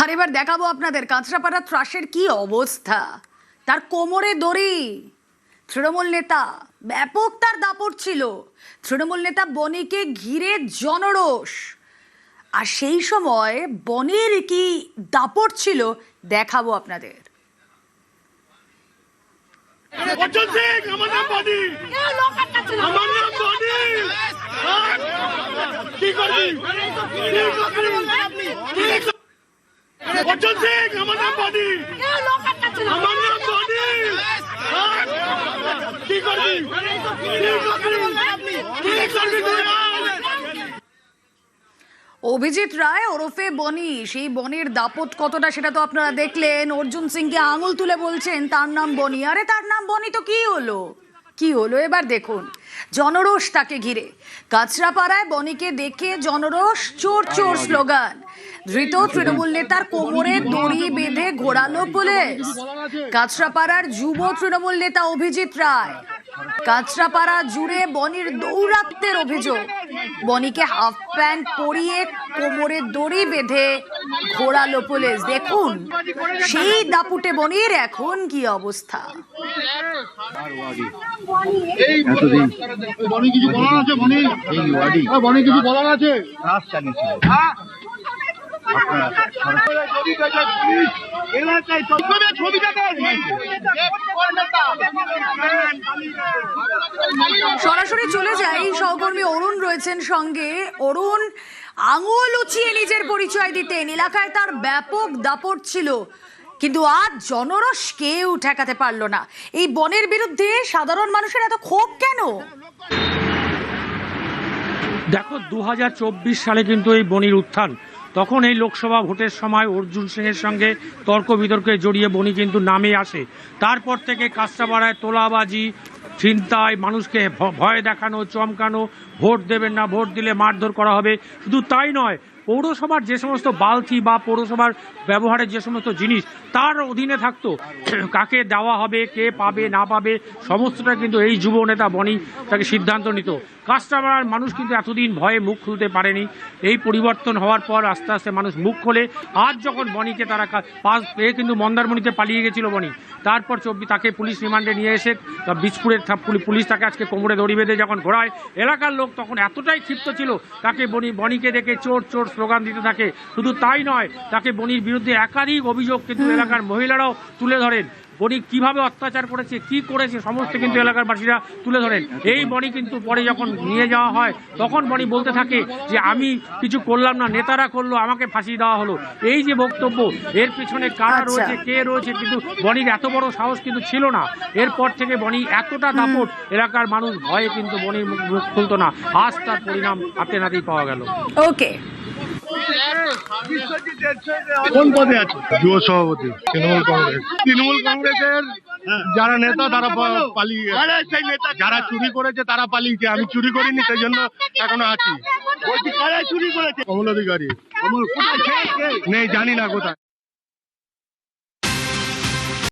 আর এবার দেখাবো আপনাদের কাঁচরাপাড়া ত্রাসের কি অবস্থা। তার কোমরে দড়ি, তৃণমূল নেতা ব্যাপক তার দাপট ছিল। তৃণমূল নেতা বনিকে ঘিরে জনরোষ, আর সেই সময় বনির কি দাপট ছিল দেখাবো আপনাদের। অর্জুন সিং আমার নাম বনি, আমার নাম বনি। কি করবি? অর্জুন সিং আমার নাম বনি, আমার নাম বনি। কি করবি? অভিজিৎ রায় ওরফে বনি, সেই বনির দাপট কতটা সেটা তো আপনারা দেখলেন। অর্জুন সিংকে আঙুল তুলে বলছেন তার নাম বনি। আরে তার নাম বনি তো কি হলো, কি হলো এবার দেখুন। জনরোষ তাকে ঘিরে, কাঁচরাপাড়ায় বনিকে দেখে জনরোষ, চোর চোর স্লোগান। ধৃত তৃণমূল নেতার কোমরে দড়ি বেঁধে ঘোরালো পুলিশ। কাঁচরাপাড়ার যুব তৃণমূল নেতা অভিজিৎ রায়, কাঁচরাপাড়া জুড়ে বনির দৌরাত্ম্যের অভিযোগ। বনিকে হাফ প্যান্ট পরিয়ে কোমরে দড়ি বেঁধে ঘোরালো পুলিশ। দেখুন সেই দাপুটে বনির এখন কি অবস্থা। বনি কিছু বলার আছে? বনি কিছু বলার আছে? সরাসরি চলে যাই, সহকর্মী অরুণ রয়েছেন সঙ্গে। অরুণ, আঙুল উঁচিয়ে নিজের পরিচয় দিতেন, এলাকায় তার ব্যাপক দাপট ছিল, কিন্তু আজ জনরস কেউ ঠেকাতে পারলো না। এই বনের বিরুদ্ধে সাধারণ মানুষের এত ক্ষোভ কেন? দেখো 2024 সালে কিন্তু এই বনির উত্থান, তখন এই লোকসভা ভোটের সময় অর্জুন সিংয়ের সঙ্গে তর্ক বিতর্কে জড়িয়ে বনি কিন্তু নামে আসে। তারপর থেকে কাঁচরাপাড়ায় তোলাবাজি, ছিনতাই, মানুষকে ভয় দেখানো, চমকানো, ভোট দেবেন না, ভোট দিলে মারধর করা হবে। শুধু তাই নয়, পৌরসভার যে সমস্ত বালতি বা পৌরসভার ব্যবহারের যে সমস্ত জিনিস তার অধীনে থাকতো, কাকে দেওয়া হবে, কে পাবে না পাবে, সমস্তটা কিন্তু এই যুব নেতা বনি তাকে সিদ্ধান্ত নিত। কাঁচরাপাড়ার মানুষ কিন্তু এতদিন ভয়ে মুখ খুলতে পারেনি। এই পরিবর্তন হওয়ার পর আস্তে আস্তে মানুষ মুখ খোলে। আজ যখন বনিকে তারা পাশ পেয়ে কিন্তু মন্দারমণিতে পালিয়ে গেছিল বনি, তারপর তাকে পুলিশ রিমান্ডে নিয়ে এসে বীজপুরের পুলিশ তাকে আজকে কোমরে দড়ি বেঁধে যখন ঘোরায়, এলাকার লোক তখন এতটাই ক্ষিপ্ত ছিল, তাকে বনিকে দেখে চোর চোর স্লোগান দিতে থাকে। শুধু তাই নয়, তাকে বনির বিরুদ্ধে একাধিক অভিযোগ কিন্তু এলাকার মহিলারাও তুলে ধরেন। বনি কিভাবে অত্যাচার করেছে, কি করেছে, সমস্ত কিন্তু এলাকার বাসীরা তুলে ধরেন। এই বনি কিন্তু পরে যখন নিয়ে যাওয়া হয় তখন বনি বলতে থাকে যে আমি কিছু করলাম না, নেতারা করলো, আমাকে ফাঁসি দেওয়া হলো। এই যে বক্তব্য, এর পিছনে কারা রয়েছে, কে রয়েছে, কিন্তু বনির এত বড় সাহস কিন্তু ছিল না। এরপর থেকে বনি এতটা দাপট, এলাকার মানুষ ভয়ে কিন্তু বনির মুখ খুলতো না। আজ তার পরিণাম হাতে নাতেই পাওয়া গেল। ওকে, কোন পদে আছে? যুব সভাপতি তৃণমূল কংগ্রেসের যারা নেতা তারা পালিয়ে, যারা চুরি করেছে তারা পালিয়েছে। আমি চুরি করিনি, সেই জন্য এখনো আছি। চুরি করেছে কমল অধিকারী, নেই জানি না কোথায়।